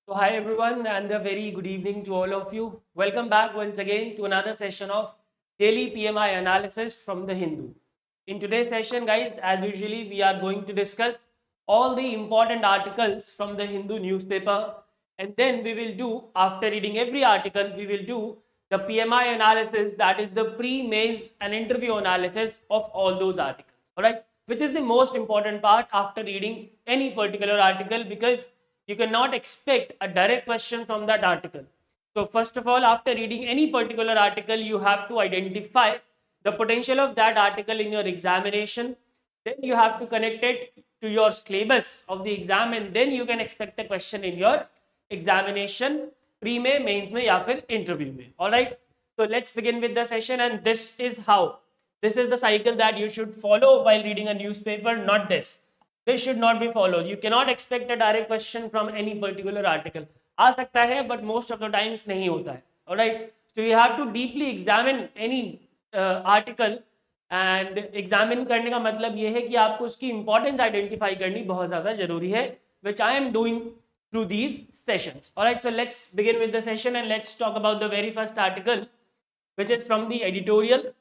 So, hi everyone, and a very good evening to all of you. Welcome back once again to another session of daily PMI analysis from the Hindu. In today's session, guys, as usually, we are going to discuss all the important articles from the Hindu newspaper, and then we will do, after reading every article, we will do the PMI analysis, that is the pre-mains and interview analysis of all those articles. All right, which is the most important part after reading any particular article because you cannot expect a direct question from that article. So first of all, after reading any particular article, you have to identify the potential of that article in your examination. Then you have to connect it to your syllabus of the exam, and then you can expect a question in your examination, pre में, mains में या फिर interview में. All right. So let's begin with the session, and this is the cycle that you should follow while reading a newspaper, not this. This should not be followed. You cannot expect a direct question from any particular article. आ सकता है, but most of the times नहीं होता है. All right. So you have to deeply examine any article, and examine करने का मतलब ये है कि आपको उसकी importance identify करनी बहुत ज़्यादा जरूरी है, which I am doing through these sessions. All right. So let's begin with the session and let's talk about the very first article, which is from the editorial.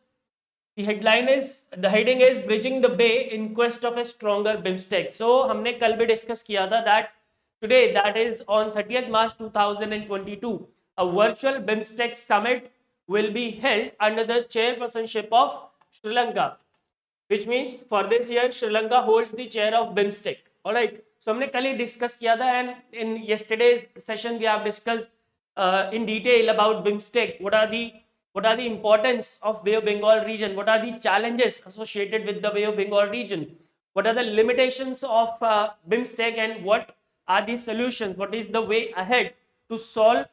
The heading is Bridging the Bay in Quest of a Stronger BIMSTEC. So हमने कल भी discuss किया था that today, that is on 30th March 2022, a virtual BIMSTEC summit will be held under the chairpersonship of Sri Lanka, which means for this year Sri Lanka holds the chair of BIMSTEC. All right. So हमने कल ही discuss किया था, and in yesterday's session we have discussed in detail about BIMSTEC. What are the importance of Bay of Bengal region? What are the challenges associated with the Bay of Bengal region? What are the limitations of BIMSTEC, and what are the solutions? What is the way ahead to solve,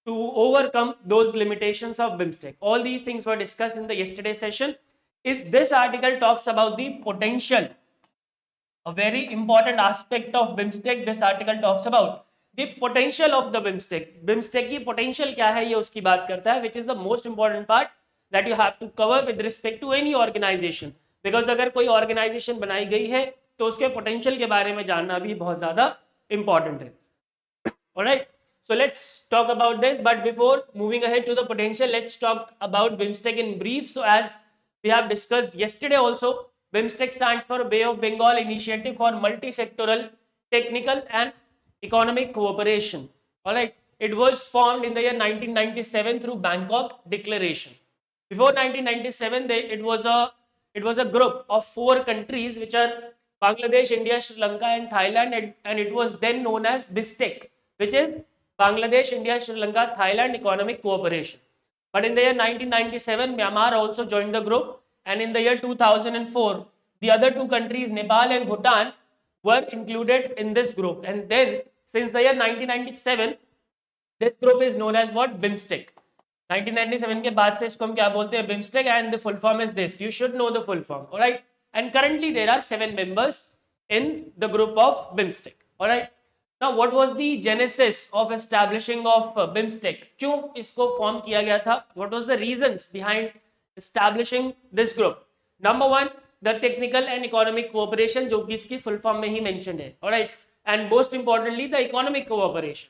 to overcome those limitations of BIMSTEC? All these things were discussed in the yesterday session. This article talks about the potential, a very important aspect of BIMSTEC. This article talks about the potential of the BIMSTEC. BIMSTEC की potential क्या है ये उसकी बात करता है, which is the most important part that you have to cover with respect to any organization. Because अगर कोई organization बनाई गई है तो उसके potential के बारे में जानना भी बहुत ज़्यादा important है. All right. So let's talk about this. But before moving ahead to the potential, let's talk about BIMSTEC in brief. So as we have discussed yesterday also, BIMSTEC stands for Bay of Bengal Initiative for Multi-Sectoral, Technical and Economic Cooperation. All right. It was formed in the year 1997 through Bangkok Declaration. Before 1997, it was a group of 4 countries, which are Bangladesh, India, Sri Lanka, and Thailand, and it was then known as BISTEC, which is Bangladesh, India, Sri Lanka, Thailand Economic Cooperation. But in the year 1997, Myanmar also joined the group, and in the year 2004, the other 2 countries, Nepal and Bhutan, were included in this group. And then, since the year 1997, this group is known as what? BIMSTEC. 1997 के बाद से इसको हम क्या बोलते हैं? BIMSTEC, and the full form is this. You should know the full form. All right. And currently there are 7 members in the group of BIMSTEC. All right. Now, what was the genesis of establishing of BIMSTEC? क्यों इसको form किया गया था? What was the reasons behind establishing this group? Number one, the technical and economic cooperation, जो कि इसकी full form में ही mentioned है. All right. And most importantly, the economic cooperation.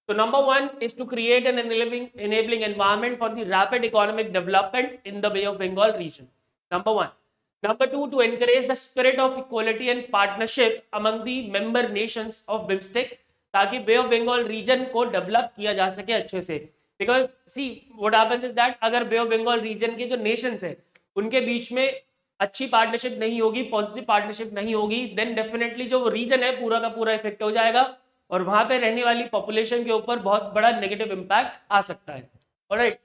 So number one is to create an enabling environment for the rapid economic development in the Bay of Bengal region. Number one. Number two, to encourage the spirit of equality and partnership among the member nations of BIMSTEC, ताकि Bay of Bengal region को develop किया जा सके अच्छे से. Because see, what happens is that अगर Bay of Bengal region के जो nations है, उनके बीच में अच्छी पार्टनरशिप नहीं होगी, पॉजिटिव पार्टनरशिप नहीं होगी, देन डेफिनेटली जो रीजन है पूरा का पूरा इफेक्ट हो जाएगा और वहां पे रहने वाली पॉपुलेशन के ऊपर बहुत बड़ा नेगेटिव इम्पैक्ट आ सकता है. Alright.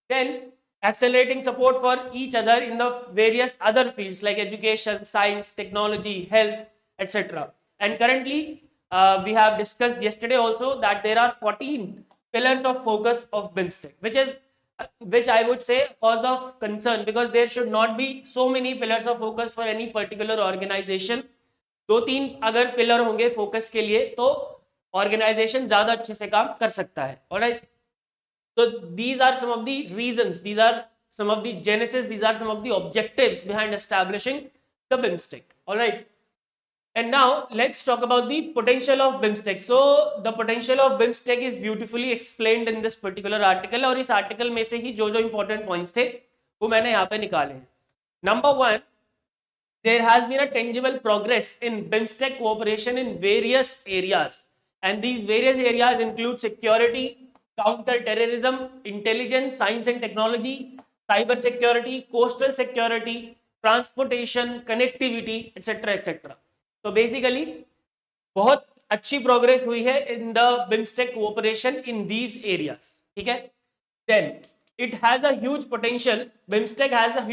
Then accelerating support for each other in the various other fields like education, science, technology, health, etc. And currently we have discussed yesterday also that there are 14 pillars of focus of BIMSTEC, which I would say cause of concern, because there should not be so many pillars of focus for any particular organization. 2-3 अगर pillar होंगे focus के लिए तो organisation ज्यादा अच्छे से काम कर सकता है. Alright. So these are some of the reasons, these are some of the genesis, these are some of the objectives behind establishing the BIMSTEC. All right. And now let's talk about the potential of BIMSTEC. So the potential of BIMSTEC is beautifully explained in this particular article, और इस article में से ही जो जो important points थे वो मैंने यहाँ पे निकाले हैं. Number one, there has been a tangible progress in BIMSTEC cooperation in various areas, and these various areas include security, counter-terrorism, intelligence, science and technology, cyber security, coastal security, transportation, connectivity, etc. etc. तो basically बहुत अच्छी progress हुई है in the BIMSTEC cooperation in these areas. ठीक है. Then it has a huge potential. BIMSTEC has a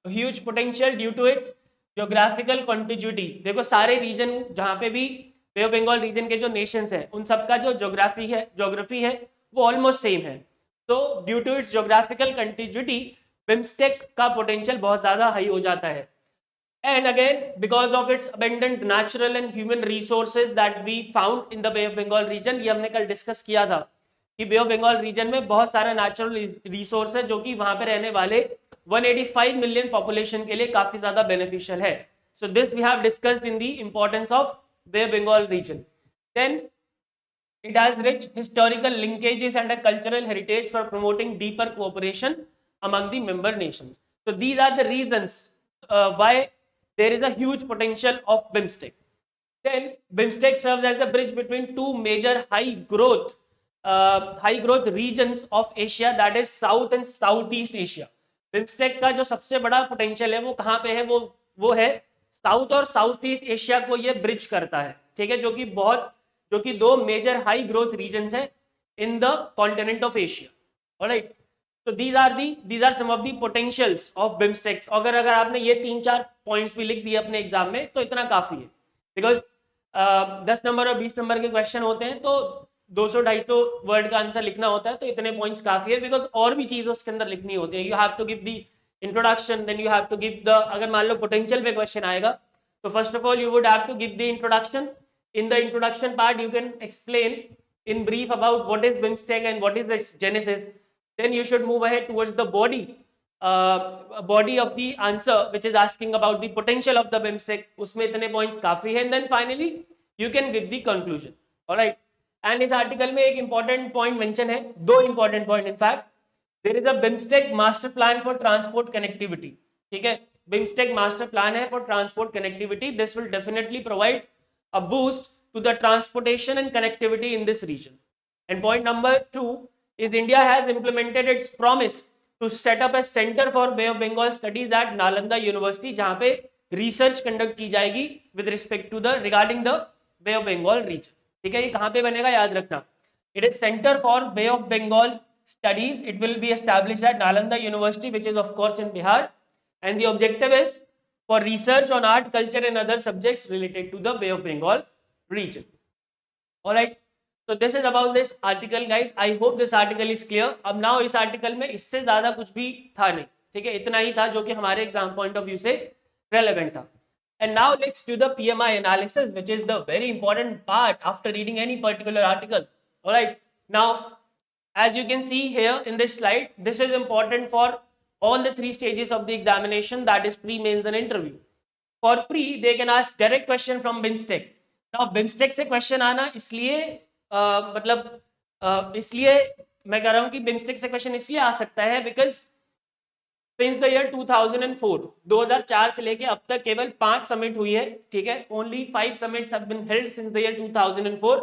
huge potential due to its geographical contiguity. देखो सारे reason जहां पे भी बे ऑफ बंगाल रीजन के जो नेशंस है उन सबका जो ज्योग्राफी है वो ऑलमोस्ट सेम है. तो due to its geographical contiguity BIMSTEC का पोटेंशियल बहुत ज्यादा हाई हो जाता है. And again, because of its abundant natural and human resources that we found in the Bay of Bengal region, ये हमने कल डिस्कस किया था कि बे ऑफ बंगाल रीजन में बहुत सारा नेचुरल रिसोर्स है जो कि वहां पे रहने वाले 185 मिलियन पॉपुलेशन के लिए काफी ज्यादा बेनिफिशियल है. So this we have discussed in the importance of bay of Bengal region. Then it has rich historical linkages and a cultural heritage for promoting deeper cooperation among the member nations. So these are the reasons why there is a huge potential of BIMSTEC. Then BIMSTEC serves as a bridge between two major high growth regions of Asia, that is South and Southeast Asia. BIMSTEC का जो सबसे बड़ा potential है वो कहाँ पे है, वो है साउथ और साउथ ईस्ट एशिया को ये ब्रिज करता है. ठीक है. जो कि दो मेजर हाई ग्रोथ रीजन्स है in the continent of Asia. Alright. So these are some of the potentials of BIMSTEC. अगर आपने ये 3-4 पॉइंट्स भी लिख दिए अपने एग्जाम में तो इतना काफी है. बिकॉज 10 नंबर और 20 नंबर के क्वेश्चन होते हैं तो 200-250 वर्ड का आंसर लिखना होता है, तो इतने पॉइंट्स काफी है. बिकॉज और भी चीजें उसके अंदर लिखनी होती है. You have to give the introduction, then you have to give the, अगर मान लो पोटेंशियल पे क्वेश्चन आएगा तो first of all you would have to give the introduction. In the introduction part you can explain in brief about what is BIMSTEC and what is its genesis. Then you should move ahead towards the body of the answer which is asking about the potential of the BIMSTEC. उसमें इतने points काफी है. And then finally you can give the conclusion. Alright. And इस article में एक important point mention है, दो important point in fact. There is a BIMSTEC master plan for transport connectivity. ठीक है. BIMSTEC master plan है for transport connectivity. This will definitely provide a boost to the transportation and connectivity in this region. And point number 2 is India has implemented its promise to set up a center for Bay of Bengal studies at Nalanda University, जहां पे research conduct की जाएगी with respect to the regarding the Bay of Bengal region. ठीक है. ये कहां पे बनेगा याद रखना. It is Center for Bay of Bengal Studies. It will be established at Nalanda University, which is of course in Bihar, and the objective is for research on art, culture and other subjects related to the Bay of Bengal region. Alright, so this is about this article guys. I hope this article is clear. अब now इस article में इससे ज़्यादा कुछ भी था नहीं. ठीक है. इतना ही था जो कि हमारे exam point of view से relevant था. And now let's do the PMI analysis, which is the very important part after reading any particular article. Alright, now as you can see here in this slide, this is important for all the 3 stages of the examination, that is pre, mains and interview. For pre they can ask direct question from BIMSTEC. Now BIMSTEC से question आना इसलिए इसलिए मैं कह रहा हूँ कि BIMSTEC से question इसलिए आ सकता है because since the year 2004 से लेके अब तक केवल 5 समिट हुई है. ठीक है. Only 5 summits have been held since the year 2004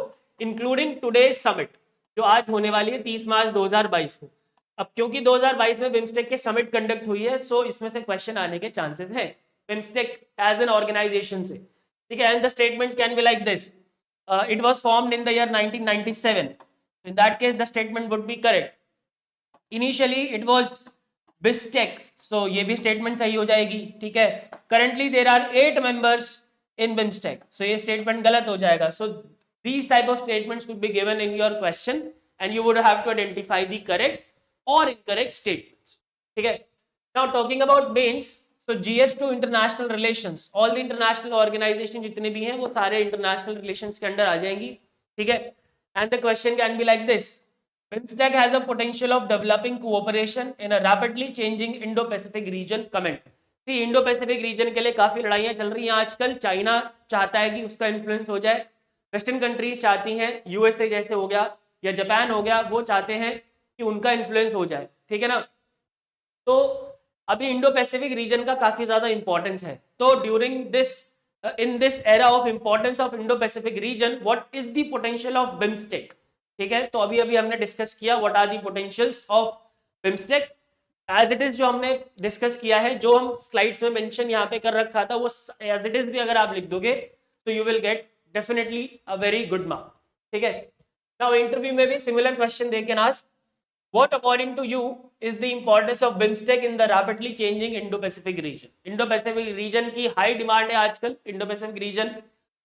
including today's summit जो आज होने वाली है 30 मार्च 2022 को. अब क्योंकि 2022 में BIMSTEC के समिट कंडक्ट हुई है, सो इसमें से क्वेश्चन आने के चांसेस हैं BIMSTEC एज एन ऑर्गेनाइजेशन से. ठीक है. And the statements can be like this. It was formed in the year 1997. In that case the statement would be correct. Initially it was BISTEC, so ये भी statement सही हो जाएगी. ठीक है. करंटली देयर आर 8 मेंबर्स इन BIMSTEC, सो ये स्टेटमेंट गलत हो जाएगा. सो these type of statements could be given in your question and you would have to identify the correct or incorrect statements. ठीक है. Now talking about mains, so GS2 international relations, all the international organization जितने भी हैं वो सारे international relations के अंदर आ जाएंगी. ठीक है. And the question can be like this. BIMSTEC has a potential of developing cooperation in a rapidly changing Indo-Pacific region. Comment. Indo Pacific reason के लिए काफी लड़ाइयां चल रही हैं आजकल। चाइना चाहता है कि उसका इन्फ्लुएंस हो जाए, वेस्टर्न कंट्रीज चाहती हैं, यूएसए जैसे हो गया या जापान हो गया, वो चाहते हैं कि उनका इन्फ्लुएंस हो जाए, ठीक है ना। तो अभी इंडो पैसिफिक रीजन का काफी ज्यादा इंपॉर्टेंस है। तो during this in this era of importance of Indo Pacific region, what is the potential of BIMSTEC, ठीक है। तो अभी अभी हमने डिस्कस किया what are the potentials of BIMSTEC as it is, जो हमने डिस्कस किया है, जो हम स्लाइड्स में मेंशन यहाँ पे कर रखा था, वो एज इट इज भी अगर आप लिख दोगे तो you will get definitely a very good mark, ठीक है। नाउ इंटरव्यू में भी similar question they can ask, what according to you is the importance of BIMSTEC in the rapidly changing Indo-Pacific region? Indo-Pacific region की high demand है आजकल, Indo-Pacific region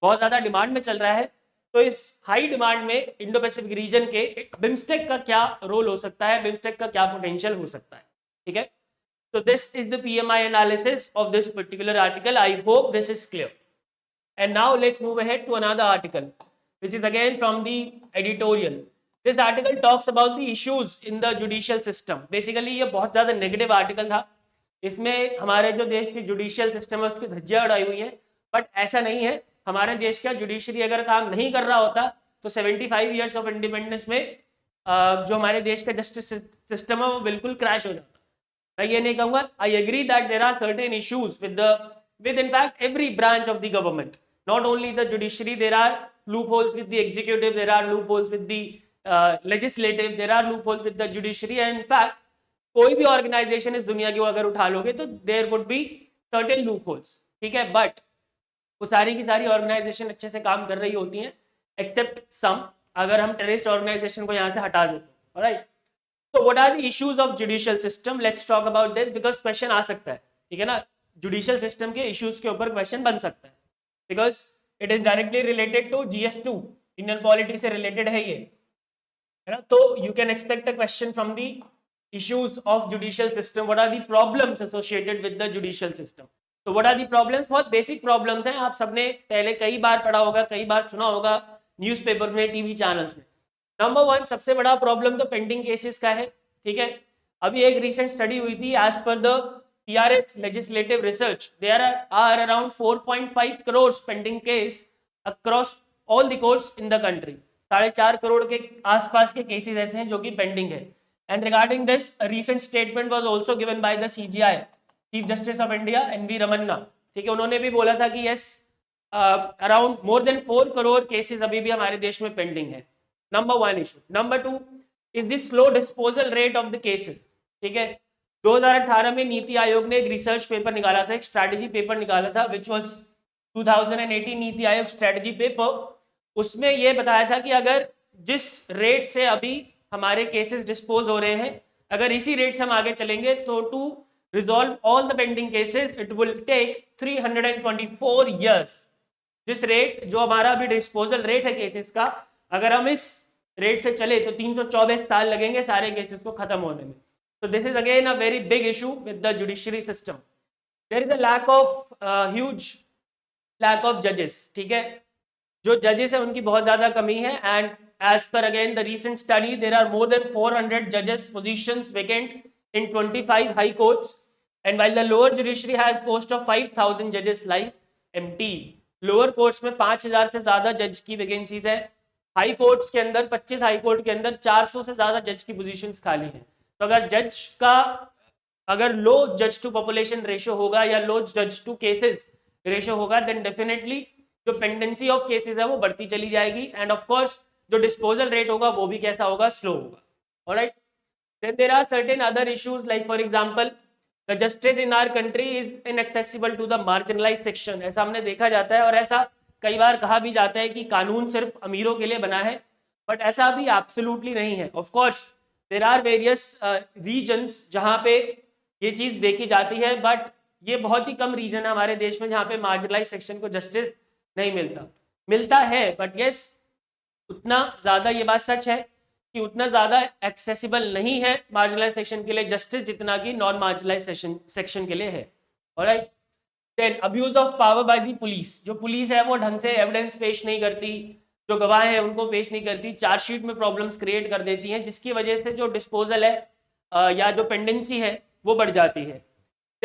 बहुत ज्यादा demand में चल रहा है। तो इस हाई डिमांड में Indo-Pacific region के BIMSTEC का क्या रोल हो सकता है, BIMSTEC का क्या पोटेंशियल हो सकता है, ठीक है। So this is the PMI analysis of this particular article. I hope this is clear. And now let's move ahead to another article, which is again from the editorial. This article talks about the issues in the judicial system. Basically ये बहुत ज़्यादा negative article था। इसमें हमारे जो देश की judicial system है उसकी धज्जियां उड़ाई हुई है, बट ऐसा नहीं है। हमारे देश का जुडिशरी अगर काम नहीं कर रहा होता तो 75 ईयर्स ऑफ इंडिपेंडेंस में जो हमारे देश का जस्टिस सिस्टम है वो बिल्कुल क्रैश हो जाता। मैं ये नहीं कहूँगा, I agree that there are certain issues with in fact every branch of the government, not only the judiciary, there are loopholes with the executive, there are loopholes with the legislative, there are loopholes with the judiciary, and in fact कोई भी organisation इस दुनिया की अगर उठा लोगे तो there would be certain loopholes, ठीक है। बट वो सारी की सारी ऑर्गेनाइजेशन अच्छे से काम कर रही होती हैं एक्सेप्ट सम, अगर हम टेररिस्ट ऑर्गेनाइजेशन को यहाँ से हटा देते हैं, राइट। तो what are the issues of judicial system, let's talk about this, because question आ सकता है, ठीक है ना। जुडिशियल सिस्टम के इश्यूज के ऊपर क्वेश्चन बन सकता है because it is directly related to GS2, Indian polity से रिलेटेड है ये, है ना। तो you can expect a question from the issues of judicial system, what are the problems associated with the judicial system. तो व्हाट आर द प्रॉब्लम्स, बहुत basic problems हैं, आप सबने पहले कई बार पढ़ा होगा, कई बार सुना होगा न्यूज़पेपर में, टीवी चैनल्स में। नंबर 1 सबसे बड़ा प्रॉब्लम तो पेंडिंग केसेस का है, ठीक है। अभी एक रिसेंट स्टडी हुई थी, एज पर the PRS legislative research, there are around 4.5 crores pending case across all the courts in the country. 4.5 crore के आसपास के केसेस ऐसे हैं जो कि पेंडिंग है। And regarding this recent statement was also given by the CJI, chief justice of India NV Ramana, ठीक है। उन्होंने भी बोला था कि yes around more than 4 crore cases अभी भी हमारे देश में पेंडिंग है। Number 1 issue. Number 2 is the slow disposal rate of the cases, ठीक है। 2018 में नीति आयोग ने एक रिसर्च पेपर निकाला था, एक स्ट्रैटेजी पेपर निकाला था, which was 2018 NITI Aayog strategy paper. उसमें यह बताया था कि अगर जिस रेट से अभी हमारे केसेस डिस्पोज हो रहे हैं, अगर इसी रेट से हम आगे चलेंगे तो to resolve all the pending cases it will take 324 years. जिस रेट जो हमारा अभी डिस्पोजल रेट है केसेस का, अगर हम इस रेट से चले तो 324 साल लगेंगे सारे केसेस को खत्म होने में। So this is again a very big issue with the judiciary system. There is a lack of huge lack of judges, ठीक है। जो जजेस है उनकी बहुत ज्यादा कमी है, and as per again the recent study, there are more than 400 judges positions vacant in 25 high courts, and while the lower judiciary has post of 5,000 judges lie empty. Lower courts में 5,000 से ज्यादा जज की वैकेंसीज है, high courts के अंदर 25 high court के अंदर 400 से ज्यादा जज की पोजीशंस खाली हैं। तो अगर जज का अगर लो जज टू पॉपुलेशन रेशियो होगा या लो जज टू केसेस रेशियो होगा, देन डेफिनेटली जो पेंडेंसी ऑफ केसेस है वो बढ़ती चली जाएगी, एंड ऑफ कोर्स जो डिस्पोजल रेट होगा वो भी कैसा होगा, स्लो होगा। Alright, then there are certain other issues like for example the justice in our country is inaccessible to the marginalised section. ऐसा हमने देखा जाता है और ऐसा कई बार कहा भी जाता है कि कानून सिर्फ अमीरों के लिए बना है, बट ऐसा भी एब्सोल्युटली नहीं है। Of course there are various reasons जहाँ पे ये चीज देखी जाती है, बट ये बहुत ही कम रीजन है हमारे देश में जहाँ पे मार्जिनलाइज्ड सेक्शन को जस्टिस नहीं मिलता है, बट यस उतना ज्यादा, ये बात सच है कि उतना ज्यादा एक्सेसिबल नहीं है मार्जिनलाइज्ड सेक्शन के लिए जस्टिस जितना कि नॉन मार्जिनलाइज्ड सेक्शन के लिए है। Alright, then abuse of power by the police. जो पुलिस है वो ढंग से एविडेंस पेश नहीं करती, जो गवाह है उनको पेश नहीं करती, चार्जशीट में प्रॉब्लम्स क्रिएट कर देती हैं, जिसकी वजह से जो डिस्पोजल है या जो पेंडेंसी है वो बढ़ जाती है।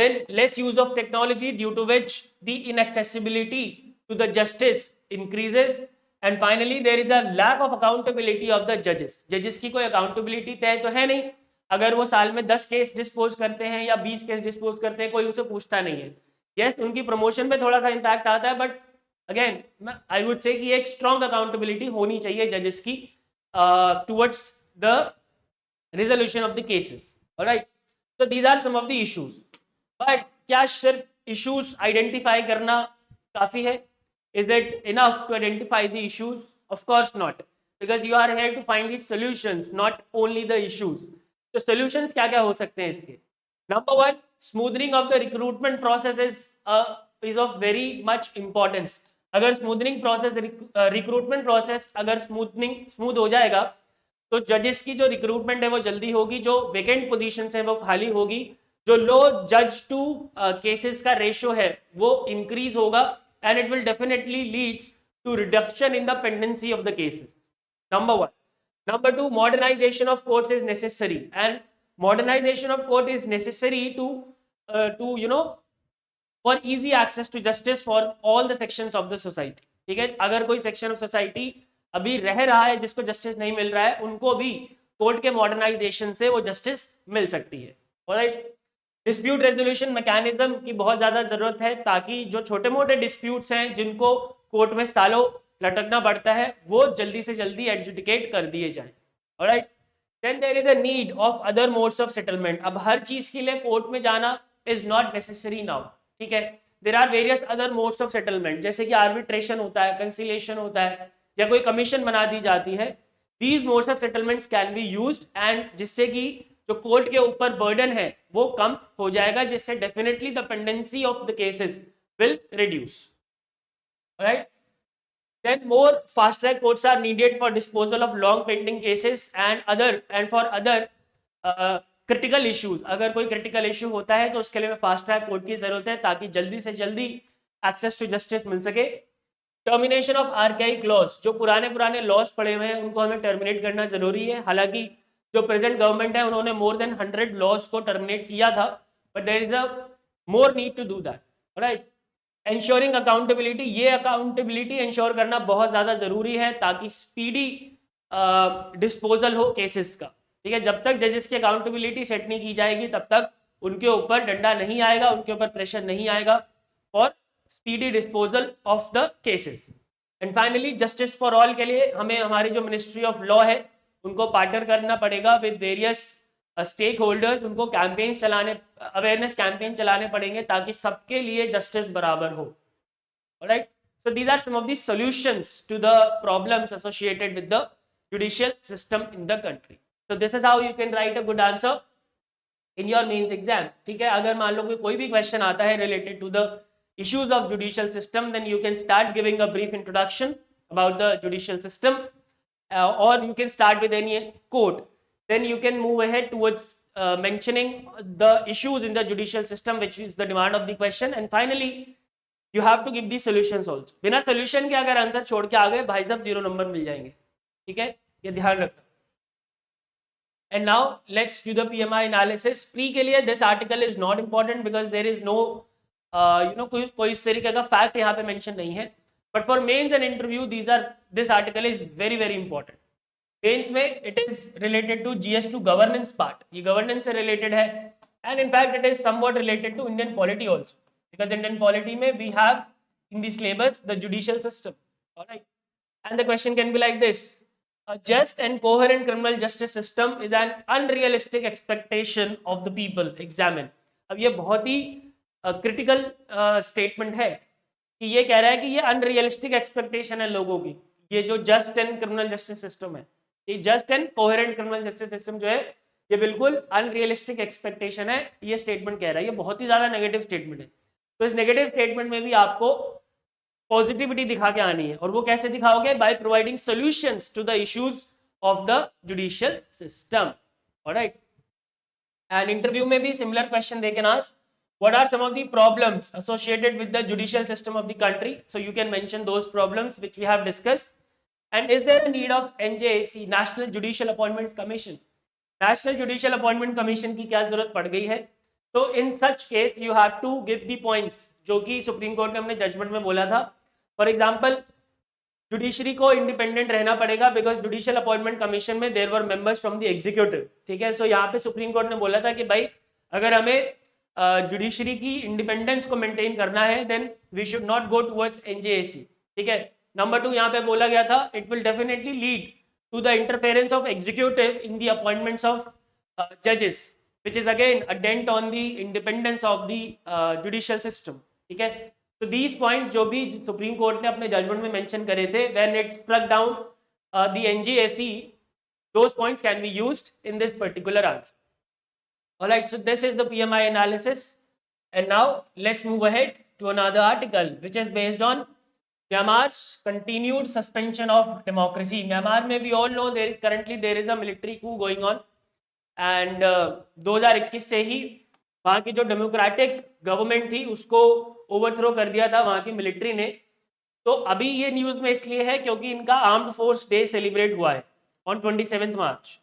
then less use of technology due to which the inaccessibility to the justice increases, and finally there is a lack of accountability of the judges की कोई accountability तय तो है नहीं, अगर वो साल में 10 केस डिस्पोज करते हैं या 20 केस डिस्पोज करते हैं कोई उसे पूछता नहीं है. यस उनकी प्रमोशन पे थोड़ा सा इम्पैक्ट आता है, but again I would say कि एक स्ट्रॉन्ग अकाउंटेबिलिटी होनी चाहिए जजेस की towards the resolution of the cases. All right, so these are some of the issues. But क्या सिर्फ issues identify करना काफी है? Is it enough to identify the issues? Of course not, because you are here to find the solutions, not only the issues. तो solutions क्या क्या हो सकते हैं इसके? Number one, smoothing of the recruitment process is of very much importance. अगर smoothing process recruitment process अगर smooth हो जाएगा तो जजेस की जो रिक्रूटमेंट है वो जल्दी होगी, जो वेकेंट पोजीशंस है वो खाली होगी, जो लो जज टू केसेस का रेशियो है वो इंक्रीज होगा, and it will definitely leads to reduction in the pendency of the cases. Number one. Number two, modernisation of courts is necessary, and modernisation of court is necessary to you know for easy access to justice for all the sections of the society. ठीक है, अगर कोई section of society अभी रह रहा है जिसको justice नहीं मिल रहा है, उनको भी कोर्ट के मॉडर्नाइजेशन से वो जस्टिस मिल सकती है. ऑलराइट, डिस्प्यूट रेजोल्यूशन मैकेनिज्म की बहुत ज्यादा जरूरत है ताकि जो छोटे मोटे डिस्प्यूट्स हैं जिनको कोर्ट में सालों लटकना पड़ता है वो जल्दी से जल्दी एडजुडिकेट कर दिए जाए. Alright, then there is a need of other modes of settlement. अब हर चीज के लिए कोर्ट में जाना इज नॉट नेसेसरी नाउ. ठीक है, there are various other modes of settlement, जैसे कि आर्बिट्रेशन होता है, कंसिलिएशन होता है, या कोई कमीशन बना दी जाती है. These modes of settlements can be used, and जिससे कि जो कोर्ट के ऊपर बर्डन है वो कम हो जाएगा, जिससे definitely the pendency of the cases will reduce. Right, then more fast track courts are needed for disposal of long pending cases and for other critical issues. अगर कोई क्रिटिकल इश्यू होता है तो उसके लिए फास्ट ट्रैक कोर्ट की जरूरत है ताकि जल्दी से जल्दी एक्सेस टू जस्टिस मिल सके. टर्मिनेशन ऑफ आर्काइक लॉज, जो पुराने लॉज पड़े हुए हैं उनको हमें टर्मिनेट करना जरूरी है. हालांकि जो प्रेजेंट गवर्नमेंट है उन्होंने मोर देन 100 लॉज को टर्मिनेट किया था, but there is a more need to do that. Right, ensuring accountability, ये अकाउंटेबिलिटी इंश्योर करना बहुत ज्यादा जरूरी है ताकि स्पीडी डिस्पोजल हो केसेस का. ठीक है, जब तक जजेस की अकाउंटेबिलिटी सेट नहीं की जाएगी तब तक उनके ऊपर डंडा नहीं आएगा, उनके ऊपर प्रेशर नहीं आएगा for speedy disposal of the cases. And finally justice for all के लिए हमें हमारी जो मिनिस्ट्री ऑफ लॉ है उनको पार्टनर करना पड़ेगा विद वेरियस स्टेक होल्डर्स. उनको कैंपेन चलाने, अवेयरनेस कैंपेन चलाने पड़ेंगे ताकि सबके लिए जस्टिस बराबर हो. Alright, so these are some of the solutions to the problems associated with the judicial system in the country. So this is how you can write a good answer in your mains exam. ठीक है, अगर मान लो कोई भी question आता है related to the issues of judicial system, then you can start giving a brief introduction about the judicial system, or you can start with any quote. Then you can move ahead towards mentioning the issues in the judicial system which is the demand of the question, and finally you have to give the solutions also. बिना solution के अगर answer छोड़ के आ गए भाई साहब 0 number मिल जाएंगे. ठीक है, ये ध्यान रखना. And now let's do the PMI analysis. Pre के लिए this article is not important because there is no कोई इस तरीके का फैक्ट यहाँ पे मेंशन नहीं है, but for mains and interview this article is very very important. Mains में it is related to GS2 governance part, ये गवर्नेंस से रिलेटेड है, and in fact it is somewhat related to Indian polity also, because Indian polity में we have in the syllabus the judicial system. Alright, and the question can be like this: a just and coherent criminal justice system is an unrealistic expectation of the people examined. अब ये बहुत ही critical statement है कि ये कह रहा है कि ये अनरियलिस्टिक एक्सपेक्टेशन है लोगों की. ये जो just and criminal justice system है, ये just and coherent criminal justice system जो है ये बिल्कुल अनरियलिस्टिक एक्सपेक्टेशन है, ये स्टेटमेंट कह रहा है. ये बहुत ही ज्यादा नेगेटिव स्टेटमेंट है. तो इस नेगेटिव स्टेटमेंट में भी आपको पॉजिटिविटी दिखा के आनी है, और वो कैसे दिखाओगे? By providing solutions to the issues of the judicial system. Alright, and interview में भी सिमिलर क्वेश्चन दे के ना, what are some of the problems associated with the judicial system of the country? So you can mention those problems which we have discussed. And is there a need of NJAC, National Judicial Appointments Commission? National Judicial Appointment Commission की क्या जरूरत पड़ गई है? तो in such case you have to give the points जो कि supreme court ने अपने जजमेंट में बोला था. फॉर एग्जाम्पल, जुडिशरी को इंडिपेंडेंट रहना पड़ेगा बिकॉज जुडिशियल अपॉइंटमेंट कमीशन में there were members from the executive. ठीक है, सो यहाँ पे सुप्रीम कोर्ट ने बोला था कि भाई अगर हमें जुडिशरी की इंडिपेंडेंस को मेंटेन करना है then we should not go towards NJAC. ठीक है. नंबर 2 यहाँ पे बोला गया था it will definitely lead to the interference of executive in the appointments of जजेस which is again a dent on the independence of the judicial system. ठीक है. तो these points जो भी सुप्रीम कोर्ट ने अपने जजमेंट में मेंशन करे थे when it struck down the NGAC, those points can be used in this particular answer. Alright, so this is the PMI analysis, and now let's move ahead to another article which is based on Myanmar's continued suspension of democracy. Myanmar में we all know currently there is a military coup going on. And 2021 से ही वहाँ की जो democratic government थी उसको overthrow कर दिया था वहाँ की मिलिट्री ने. तो अभी ये न्यूज़ में इसलिए है क्योंकि इनका आर्म्ड फोर्स डे सेलिब्रेट हुआ है on 27 March.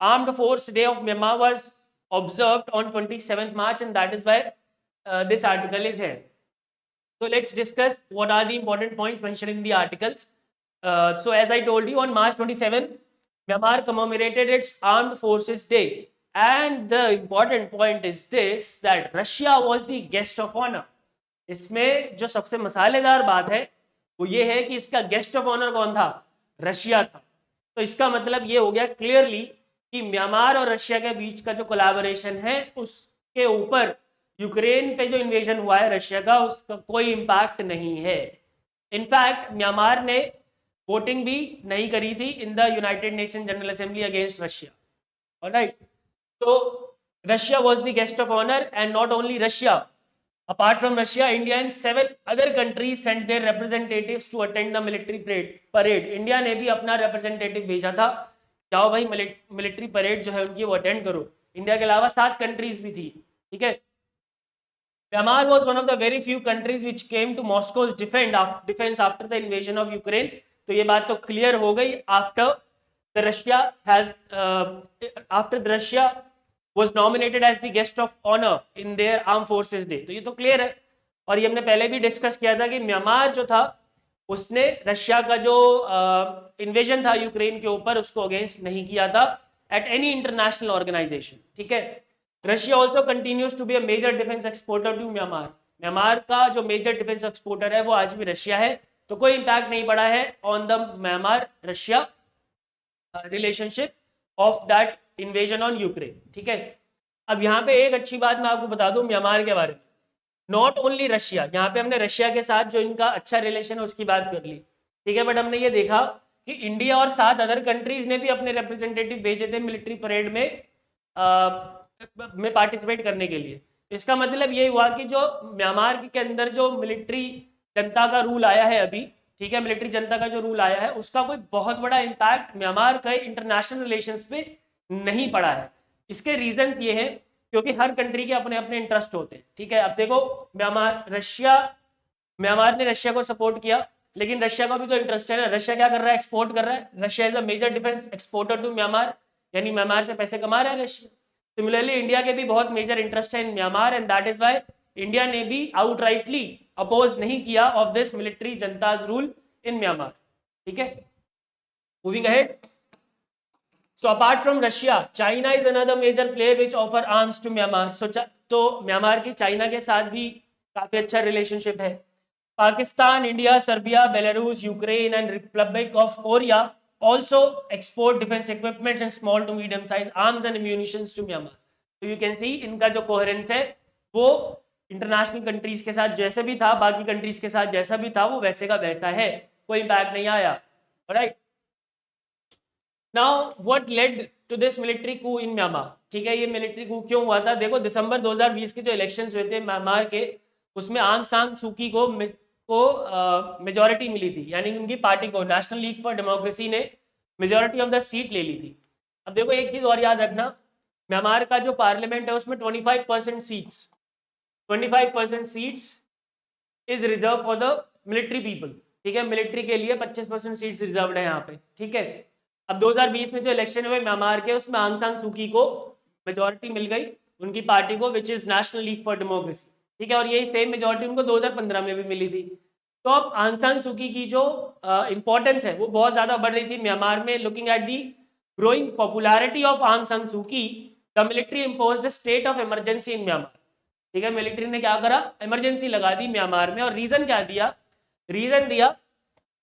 Armed force day of Myanmar was observed on 27 March and that is why this article is here. So let's discuss what are the important points mentioned in the articles. So as I told you, on March 27, Myanmar commemorated its Armed Forces Day. And the important point is this, that Russia was the guest of honor. इसमें जो सबसे मसालेदार बात है वो ये है कि इसका गेस्ट ऑफ ऑनर कौन था? रशिया था. तो इसका मतलब ये हो गया क्लियरली कि म्यांमार और रशिया के बीच का जो कोलैबोरेशन है उसके ऊपर यूक्रेन पे जो इन्वेजन हुआ है रशिया का उसका कोई इम्पैक्ट नहीं है. इनफैक्ट म्यांमार ने वोटिंग भी नहीं करी थी in the United Nation General Assembly against Russia. Alright, तो Russia was the guest of honour and not only Russia, apart from Russia India and 7 other countries sent their representatives to attend the military parade. India ने भी अपना representative भेजा था, जाओ भाई military parade जो है उनकी वो अटेंड करो. इंडिया के अलावा 7 कंट्रीज भी थी. ठीक है. Myanmar was one of the very few countries which came to Moscow's defense after the invasion of Ukraine. तो ये बात तो क्लियर हो गई after the Russia was nominated as the guest of honor in their armed forces day. तो ये तो clear है. और ये हमने पहले भी डिस्कस किया था कि म्यांमार जो था उसने रशिया का जो इन्वेजन था यूक्रेन के ऊपर उसको अगेंस्ट नहीं किया था एट एनी इंटरनेशनल ऑर्गेनाइजेशन. ठीक है. Russia also continues to be a major defence exporter to Myanmar. Myanmar का जो मेजर डिफेंस एक्सपोर्टर है वो आज भी रशिया है. तो कोई इंपैक्ट नहीं पड़ा है on the Myanmar Russia relationship of that invasion on Ukraine. ठीक है. अब यहाँ पे एक अच्छी बात मैं आपको बता दूं म्यांमार के बारे में. नॉट ओनली रशिया, यहाँ पे हमने रशिया के साथ जो इनका अच्छा रिलेशन है उसकी बात कर ली. ठीक है. बट हमने ये देखा कि इंडिया और 7 अदर कंट्रीज ने भी अपने रिप्रेजेंटेटिव भेजे थे मिलिट्री परेड में पार्टिसिपेट करने के लिए. इसका मतलब ये हुआ कि जो म्यांमार के अंदर जो मिलिट्री जनता का रूल आया है अभी, ठीक है, मिलिट्री जनता का जो रूल आया है उसका कोई बहुत बड़ा इम्पैक्ट म्यांमार के इंटरनेशनल रिलेशंस पे नहीं पड़ा है. इसके रीजंस ये हैं क्योंकि हर कंट्री के अपने अपने इंटरेस्ट होते हैं. ठीक है. अब देखो म्यांमार ने रशिया को सपोर्ट किया लेकिन रशिया का भी तो इंटरेस्ट है ना. रशिया क्या कर रहा है? एक्सपोर्ट कर रहा है. Russia is a major defence exporter to Myanmar, यानी म्यांमार से पैसे कमा रहा है रशिया. सिमिलरली इंडिया के भी बहुत मेजर इंटरेस्ट है in Myanmar and that is why India ने भी आउटराइटली अपोज नहीं किया of this military junta's rule in Myanmar. ठीक है. Moving ahead. So apart from Russia, China is another major player which offer arms to Myanmar. तो Myanmar की China के साथ भी काफी अच्छा रिलेशनशिप है. Pakistan, India, Serbia, Belarus, Ukraine and Republic of Korea also export defense equipments and small to medium size arms and ammunitions to Myanmar. So you can see इनका जो कोहेरेंस है वो इंटरनेशनल कंट्रीज के साथ जैसे भी था, बाकी कंट्रीज के साथ जैसा भी था वो वैसे का वैसा है, कोई इम्पैक्ट नहीं आया. Right. Now what led to this military coup in Myanmar. ठीक है. ये मिलिट्री कू क्यों हुआ था? देखो दिसंबर 2020 के जो इलेक्शंस हुए थे म्यांमार के, उसमें आंग सान सूकी को मेजॉरिटी मिली थी, यानी उनकी पार्टी को नेशनल लीग फॉर डेमोक्रेसी ने मेजॉरिटी ऑफ द सीट ले ली थी. अब देखो एक चीज और याद रखना, म्यांमार का जो पार्लियामेंट है उसमें 25% seats is reserve for the military people. ठीक है. मिलिट्री के लिए 25% सीट्स रिजर्व्ड है यहाँ पे. ठीक है. अब 2020 में जो इलेक्शन हुए म्यांमार के उसमें आंग सान सूकी को मेजॉरिटी मिल गई उनकी पार्टी को, which is national league for democracy, ठीक है, और यही सेम मेजोरिटी उनको 2015 में भी मिली थी। तो अब आंग सान सू की जो इंपॉर्टेंस है वो बहुत ज्यादा बढ़ रही थी म्यांमार में। Looking at the growing popularity of आंग सान सू की, the military imposed state of emergency in Myanmar, ठीक है, मिलिट्री ने क्या करा, इमरजेंसी लगा दी म्यांमार में। और रीजन क्या दिया, रीजन दिया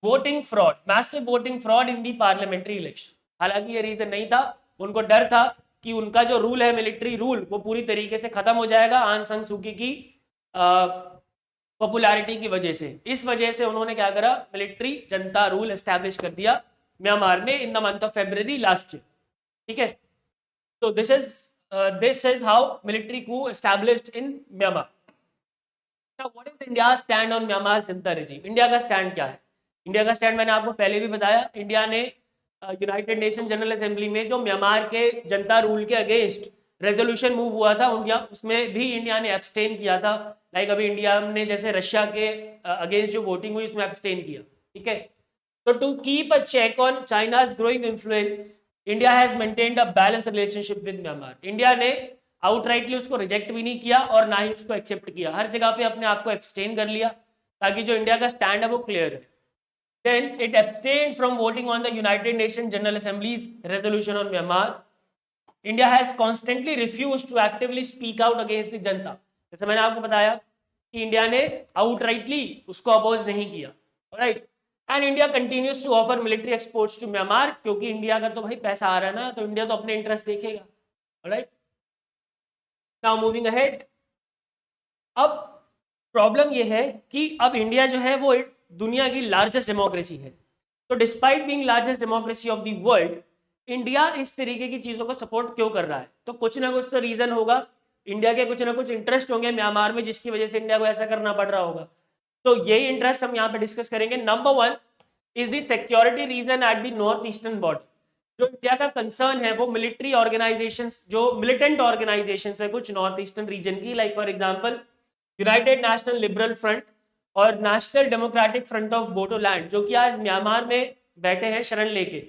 voting fraud, massive voting fraud in the parliamentary election. हालांकि ये रीजन नहीं था, उनको डर था कि उनका जो रूल है, मिलिट्री रूल, वो पूरी तरीके से खत्म हो जाएगा आंग सान सू की पॉपुलैरिटी की वजह से। इस वजह से उन्होंने क्या करा, मिलिट्री जनता रूल एस्टैब्लिश कर दिया म्यांमार में in the month of February last year, ठीक है। तो this is how military Koo established in Myanmar. Now, what is India's stand on Myanmar's Janata regime? India का स्टैंड क्या है? इंडिया का स्टैंड मैंने आपको पहले भी बताया, इंडिया ने यूनाइटेड नेशन जनरल असेंबली में जो म्यांमार के जनता रूल के अगेंस्ट रेजोल्यूशन मूव हुआ था इंडिया, उसमें भी इंडिया ने एब्सटेन किया था। लाइक अभी इंडिया ने जैसे रशिया के अगेंस्ट जो वोटिंग हुई उसमें एब्सटेन किया, ठीक है। तो to keep a check on China's growing influence, India has maintained a balance relationship with Myanmar. India ने आउटराइटली उसको रिजेक्ट भी नहीं किया और ना ही उसको एक्सेप्ट किया, हर जगह पे अपने आप को एब्सटेन कर लिया, ताकि जो इंडिया का स्टैंड है वो क्लियर है। Then it abstained from voting on the United Nations General Assembly's resolution on Myanmar. India has constantly refused to actively speak out against the जनता। जैसे मैंने आपको बताया कि इंडिया ने आउटराइटली उसको अपोज नहीं किया, right. And India continues to offer military exports to Myanmar, क्योंकि इंडिया का तो भाई पैसा आ रहा है ना, तो इंडिया तो अपने इंटरेस्ट देखेगा, राइट। नाउ मूविंग अहेड, अब प्रॉब्लम यह है कि अब इंडिया जो है वो दुनिया की लार्जेस्ट डेमोक्रेसी है। तो despite being largest democracy of the world, India इस तरीके की चीजों को सपोर्ट क्यों कर रहा है? तो कुछ ना कुछ तो रीजन होगा, इंडिया के कुछ ना कुछ इंटरेस्ट होंगे म्यांमार में, जिसकी वजह से इंडिया को ऐसा करना पड़ रहा होगा। तो यही इंटरेस्ट हम यहाँ पे डिस्कस करेंगे। Number 1 is the security region at the north eastern border. जो इंडिया का कंसर्न है वो मिलिट्री ऑर्गेनाइजेशंस, जो मिलिटेंट ऑर्गेनाइजेशंस है कुछ नॉर्थ ईस्टर्न रीजन की, like for example United National Liberal Front और National Democratic Front of Bodoland, जो कि आज म्यांमार में बैठे हैं शरण लेके।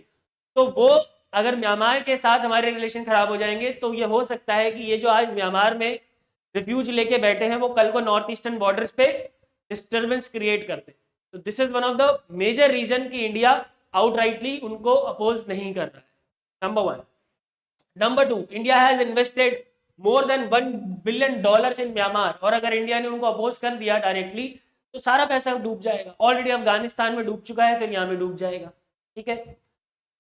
तो वो अगर म्यांमार के साथ हमारे रिलेशन खराब हो जाएंगे तो ये हो सकता है कि ये जो आज म्यांमार में रिफ्यूज लेके बैठे हैं वो कल को नॉर्थ ईस्टर्न बॉर्डर्स पे डिस्टर्बेंस क्रिएट करते हैं। तो this is one of the major reason कि इंडिया आउटराइटली उनको अपोज नहीं कर रहा है, number 1। Number 2, India has invested more than $1 billion in Myanmar, और अगर इंडिया ने उनको अपोज कर दिया डायरेक्टली तो सारा पैसा डूब जाएगा। ऑलरेडी अफगानिस्तान में डूब चुका है, फिर यहाँ में डूब जाएगा, ठीक है।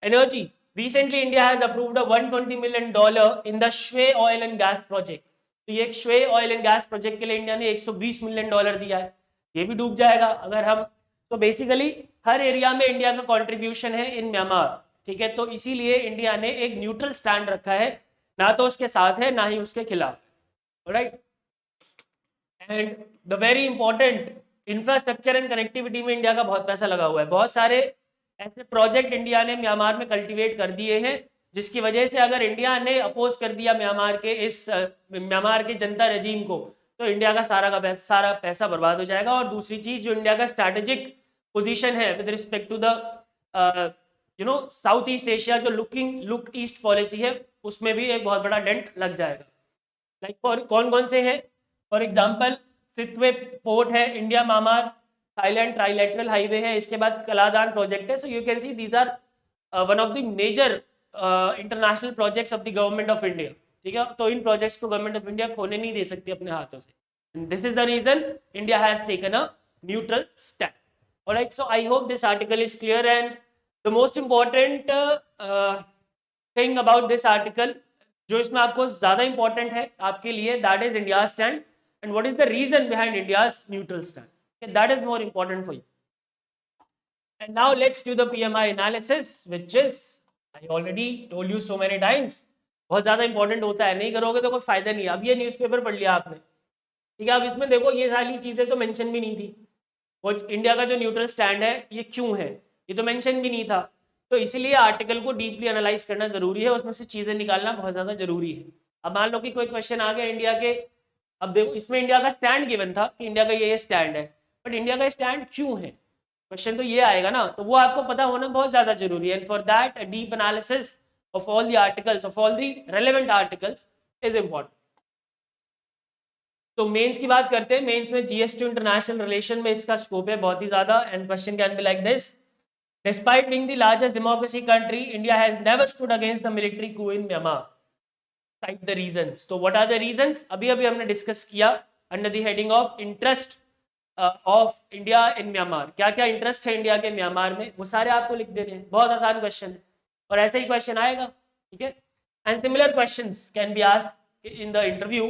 Energy, recently India has approved $120 million in the श्वे ऑयल एंड गैस प्रोजेक्ट। तो ये श्वे ऑयल एंड गैस प्रोजेक्ट के लिए इंडिया ने $120 मिलियन दिया है, ये भी डूब जाएगा अगर हम। तो बेसिकली हर एरिया में इंडिया का कॉन्ट्रीब्यूशन है इन म्यांमार, ठीक है। तो इसीलिए इंडिया ने एक न्यूट्रल स्टैंड रखा है, ना तो उसके साथ है ना ही उसके खिलाफ, right. And the very important, infrastructure and connectivity में इंडिया का बहुत पैसा लगा हुआ है। बहुत सारे ऐसे प्रोजेक्ट इंडिया ने म्यांमार में कल्टीवेट कर दिए हैं, जिसकी वजह से अगर इंडिया ने अपोज कर दिया म्यांमार के जनता रजीम को, तो इंडिया का सारा पैसा बर्बाद हो जाएगा। और दूसरी चीज, जो इंडिया का स्ट्रैटेजिक पोजीशन है with respect to the south east Asia, जो लुक ईस्ट पॉलिसी है, उसमें भी एक बहुत बड़ा डेंट लग जाएगा। लाइक फॉर कौन कौन से हैं? फॉर एग्जाम्पल सितवे पोर्ट है, India Myanmar Thailand trilateral highway है, इसके बाद कलादान प्रोजेक्ट है। So you can see these are one of the major international projects of the government of India, ठीक है। तो इन प्रोजेक्ट्स को गवर्नमेंट ऑफ इंडिया खोने नहीं दे सकती अपने हाथों से। This is the reason India has taken a neutral stand. Alright, so I hope this article is clear. And the most important thing about this article, जो इसमें आपको ज्यादा इंपॉर्टेंट है आपके लिए, that is India stand and what is the reason behind India's neutral stand. That is more important for you. And now let's do the PMI analysis, which is I already told you so many times, बहुत ज्यादा important होता है, नहीं करोगे तो कोई फायदा नहीं है। अब ये न्यूज़पेपर पढ़ लिया आपने, ठीक है। अब इसमें देखो ये सारी चीजें तो मेंशन भी नहीं थी, वो इंडिया का जो न्यूट्रल स्टैंड है ये क्यों है, ये तो मेंशन भी नहीं था। तो इसीलिए आर्टिकल को डीपली एनालाइज करना जरूरी है, उसमें से चीजें निकालना बहुत ज्यादा जरूरी है। अब मान लो कि कोई क्वेश्चन आ गया इंडिया के, अब देखो इसमें इंडिया का स्टैंड गिवन था कि इंडिया का ये स्टैंड है, बट इंडिया का स्टैंड क्यों है, क्वेश्चन तो ये आएगा ना, तो वो आपको पता होना बहुत ज्यादा जरूरी है। And for that a deep analysis of all the articles, of all the relevant articles is important. तो मेंस की बात करते हैं। मेंस में जीएस टू इंटरनेशनल रिलेशन में इसका स्कोप है बहुत ही ज्यादा। And question can be like this: despite being the largest democracy country, India has never stood against the military coup in Myanmar. Site the reasons. तो what are the reasons? अभी अभी हमने discuss किया under the heading of interest of India in Myanmar. क्या क्या interest है India के Myanmar में, वो सारे आपको लिख देने हैं। बहुत आसान क्वेश्चन है और ऐसे ही क्वेश्चन आएगा, ठीक है। And similar questions can be asked in the interview: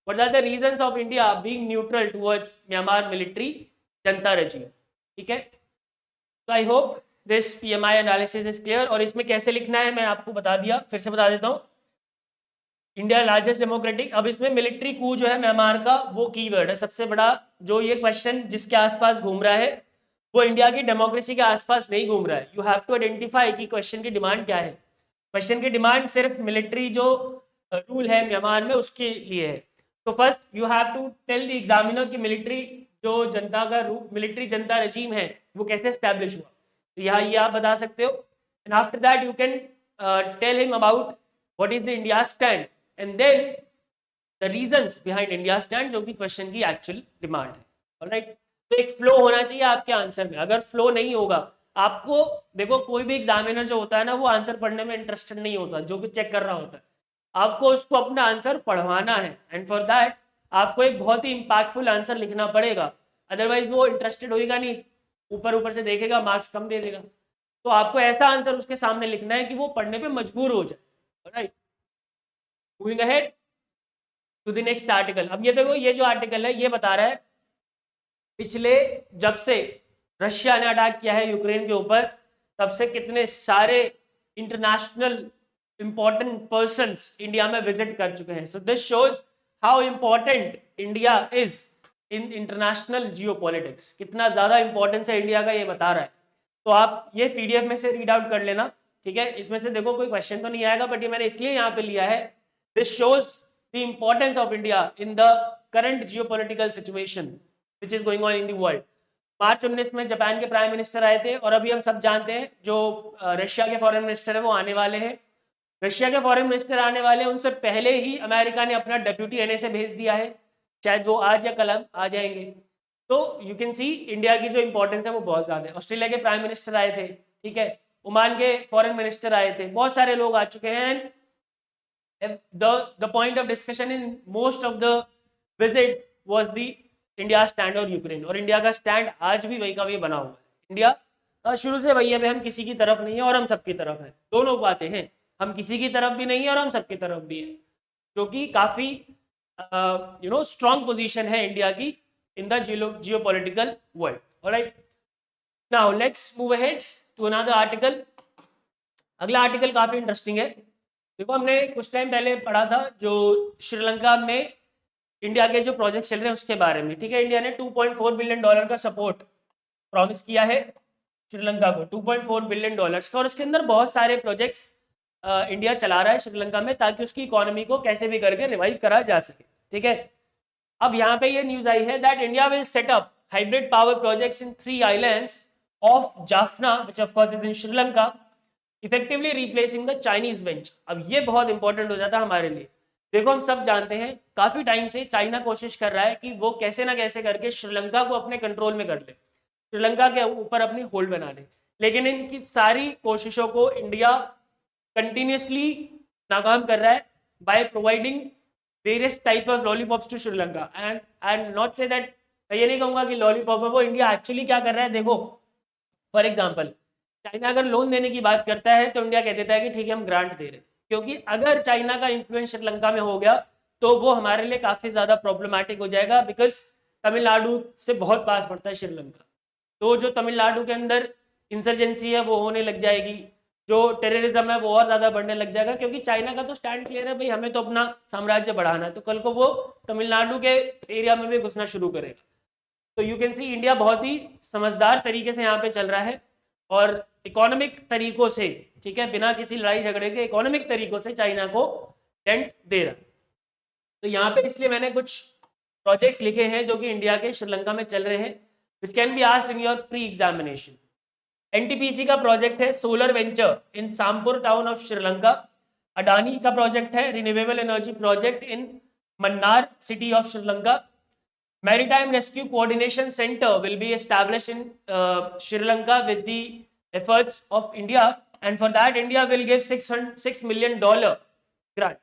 what are the reasons of India being neutral towards Myanmar military junta regime, ठीक है। तो I hope this PMI analysis is clear. और इसमें कैसे लिखना है मैं आपको बता दिया, फिर से बता देता हूँ। इंडिया लार्जेस्ट डेमोक्रेटिक, अब इसमें मिलिट्री कू जो है म्यांमार का, वो कीवर्ड है सबसे बड़ा। जो ये क्वेश्चन जिसके आसपास घूम रहा है वो इंडिया की डेमोक्रेसी के आसपास नहीं घूम रहा है। यू हैव टू आइडेंटिफाई कि क्वेश्चन की डिमांड क्या है। क्वेश्चन की डिमांड सिर्फ मिलिट्री जो रूल है म्यांमार में उसके लिए है। तो first you have to tell the examiner कि मिलिट्री जो जनता का मिलिट्री जनता रजीम है वो कैसे स्टैब्लिश हुआ। तो यहाँ ये आप बता सकते हो। And after that you can tell him about what is the India stand and then the reasons behind India stand, जो कि क्वेश्चन की एक्चुअल डिमांड है। ऑलराइट, तो एक फ्लो होना चाहिए आपके आंसर में। अगर फ्लो नहीं होगा, आपको देखो कोई भी एग्जामिनर जो होता है ना वो आंसर पढ़ने में इंटरेस्टेड नहीं होता, जो कि चेक कर रहा होता है। आपको उसको अपना आंसर पढ़वाना है एंड फॉर दैट आपको एक बहुत ही इंपैक्टफुल आंसर लिखना पड़ेगा। अदरवाइज वो इंटरेस्टेड होएगा नहीं, ऊपर ऊपर से देखेगा, मार्क्स कम दे देगा। तो आपको ऐसा आंसर उसके सामने लिखना है कि वो पढ़ने पे मजबूर हो जाए। Right, moving ahead to the next article. अब ये देखो, ये जो आर्टिकल है ये बता रहा है पिछले जब से रशिया ने अटैक किया है यूक्रेन के ऊपर, तब से कितने सारे इंटरनेशनल इंपॉर्टेंट पर्संस इंडिया में विजिट कर चुके हैं। So this shows how important India is in international geopolitics. कितना ज्यादा इंपॉर्टेंस है इंडिया का ये बता रहा है। तो आप ये पीडीएफ में से रीड आउट कर लेना, ठीक है। इसमें से देखो कोई क्वेश्चन तो नहीं आएगा, बट ये मैंने इसलिए यहाँ पे लिया है, this shows the importance of India in the current geopolitical situation which is going on in the world. March 19 में जापान के प्राइम मिनिस्टर आए थे और अभी हम सब जानते हैं जो रशिया के फॉरेन मिनिस्टर है वो आने वाले हैं। रशिया के फॉरेन मिनिस्टर आने वाले, उनसे पहले ही अमेरिका ने अपना डेप्यूटी एनएसए भेज दिया है, शायद वो आज या कल आ जाएंगे। तो यू कैन सी इंडिया की जो इंपॉर्टेंस है वो बहुत ज्यादा है। ऑस्ट्रेलिया के प्राइम मिनिस्टर आए थे, ठीक है, ओमान के फॉरेन मिनिस्टर आए थे, बहुत सारे लोग आ चुके हैं। The point of discussion in most of the visits was the India stand और यूक्रेन। और इंडिया का स्टैंड आज भी वही का वही बना हुआ है। इंडिया का शुरू से वही है, हम किसी की तरफ नहीं है और हम सबकी तरफ है। दोनों बातें हैं, हम किसी की तरफ भी नहीं है और हम सबकी तरफ भी है, जो कि काफी स्ट्रॉन्ग पोजीशन है इंडिया की in the geopolitical world. Alright, now let's move ahead to another article. अगला आर्टिकल काफी इंटरेस्टिंग है। देखो, हमने कुछ टाइम पहले पढ़ा था जो श्रीलंका में इंडिया के जो प्रोजेक्ट चल रहे हैं उसके बारे में, ठीक है। इंडिया ने $2.4 बिलियन का सपोर्ट प्रॉमिस किया है श्रीलंका को, $2.4 बिलियन का। और उसके अंदर बहुत सारे प्रोजेक्ट्स इंडिया चला रहा है श्रीलंका में, ताकि उसकी इकोनॉमी को कैसे भी करके रिवाइव करा जा सके, ठीक है। अब यहाँ पे ये न्यूज आई है that India will set up hybrid power projects in 3 islands of Jaffna which of course is in Sri Lanka, effectively replacing the Chinese venture. अब ये बहुत इंपॉर्टेंट हो जाता है हमारे लिए। देखो, हम सब जानते हैं काफी टाइम से चाइना कोशिश कर रहा है कि वो कैसे ना कैसे करके श्रीलंका को अपने कंट्रोल में कर ले, श्रीलंका के ऊपर अपनी होल्ड बना ले। लेकिन इनकी सारी कोशिशों को इंडिया कंटिन्यूसली नाकाम कर रहा है by providing various type of lollipops to Sri Lanka. And I am not say that, मैं ये नहीं कहूंगा कि लॉलीपॉप है वो। इंडिया एक्चुअली क्या कर रहा है, देखो फॉर एग्जाम्पल चाइना अगर लोन देने की बात करता है तो इंडिया कह देता है कि ठीक है हम ग्रांट दे रहे हैं, क्योंकि अगर चाइना का इन्फ्लुएंस श्रीलंका में हो गया तो वो हमारे लिए काफी ज्यादा प्रॉब्लमैटिक हो जाएगा, बिकॉज तमिलनाडु से बहुत पास पड़ता है श्रीलंका। तो जो तमिलनाडु के अंदर इंसर्जेंसी है वो होने लग जाएगी, जो टेररिज्म है वो और ज्यादा बढ़ने लग जाएगा, क्योंकि चाइना का तो स्टैंड क्लियर है भाई, हमें तो अपना साम्राज्य बढ़ाना है। तो कल को वो तमिलनाडु के एरिया में भी घुसना शुरू करेगा। तो यू कैन सी इंडिया बहुत ही समझदार तरीके से यहाँ पे चल रहा है और इकोनॉमिक तरीकों से, ठीक है, बिना किसी लड़ाई झगड़े के इकोनॉमिक तरीकों से चाइना को डेंट दे रहा। तो यहाँ पे इसलिए मैंने कुछ प्रोजेक्ट्स लिखे हैं जो कि इंडिया के श्रीलंका में चल रहे हैं, which can be asked in your pre examination. NTPC का प्रोजेक्ट है solar venture in Sampur town of Sri Lanka. Adani का प्रोजेक्ट है renewable energy project in Mannar city of Sri Lanka. Maritime Rescue Coordination Center will be established in Sri Lanka with the efforts of India, and for that India will give $6 million grant.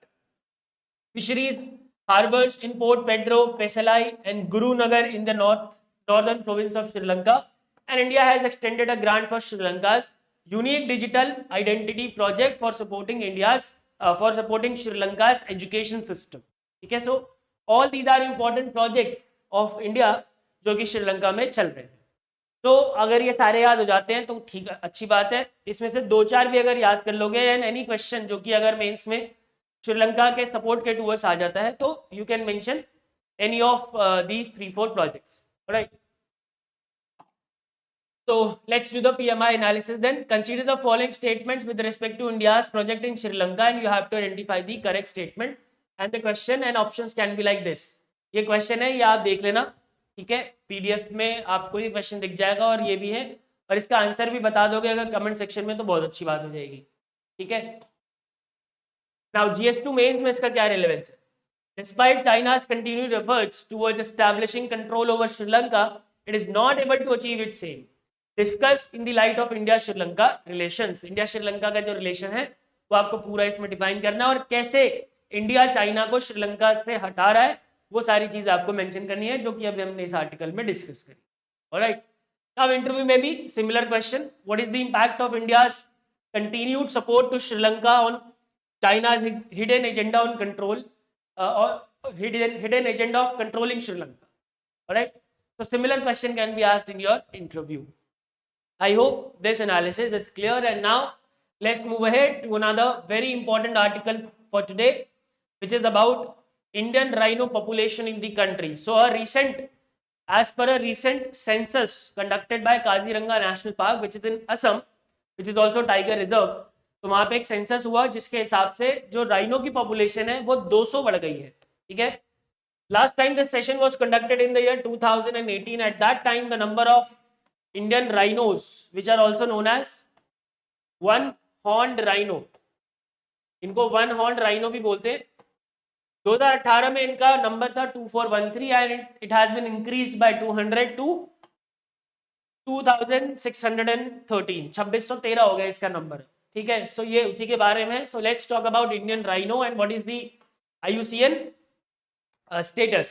Fisheries, harbors in Port Pedro, Pesalai and Gurunagar in the northern province of Sri Lanka, and India has extended a grant for Sri Lanka's unique digital identity project for supporting Sri Lanka's education system. ठीक है, so all these are important projects of India जो कि श्रीलंका में चल रहे हैं. तो अगर ये सारे याद हो जाते हैं तो ठीक है, अच्छी बात है. इसमें से 2-4 भी अगर याद कर लोगे एंड एनी क्वेश्चन जो कि अगर मेंस में श्रीलंका के सपोर्ट के टूवर्ड्स आ जाता है तो you can mention any of these 3-4 projects. Right, so let's do the PMI analysis then. Consider the following statements with respect to India's project in Sri Lanka and you have to identify the correct statement, and the question and options can be like this. ये question है, ये आप देख लेना, ठीक है, PDF में आपको ये क्वेश्चन दिख जाएगा और ये भी है, और इसका आंसर भी बता दोगे अगर कमेंट सेक्शन में तो बहुत अच्छी बात हो जाएगी. ठीक है, now GS2 मेंस में इसका क्या रिलेवेंस है? Despite China's continued efforts towards establishing control over Sri Lanka, it is not able to achieve its aim. Discuss in the light of India Sri Lanka relations. India Sri Lanka का जो relation है वो आपको पूरा इसमें डिफाइन करना है, और कैसे इंडिया चाइना को श्रीलंका से हटा रहा है वो सारी चीज आपको मेंशन करनी है, जो कि अभी हमने इस आर्टिकल में डिस्कस करी. ऑलराइट, नाउ इंटरव्यू में भी similar question. What is the impact of India's continued support to Sri Lanka on China's hidden agenda on control or hidden agenda of controlling Sri Lanka? All right, so similar question can be asked in your interview. I hope this analysis is clear, and now let's move ahead to another very important article for today, which is about Indian rhino population in the country. So as per a recent census conducted by Kaziranga National Park, which is in Assam, which is also tiger reserve, तो वहां पे एक census हुआ जिसके हिसाब से जो rhino की पॉपुलेशन है वो 200 बढ़ गई है. ठीक है, last time this session was conducted in the year 2018. At that time the number of Indian rhinos which are also known as one horned rhino, इनको वन हॉर्न्ड राइनो भी बोलते हैं, 2018 में इनका नंबर था 2413 and it has been increased by 200 to 2613. 2613 हो गया इसका नंबर. ठीक है, सो ये उसी के बारे में. So let's talk about Indian rhino and what is the IUCN status.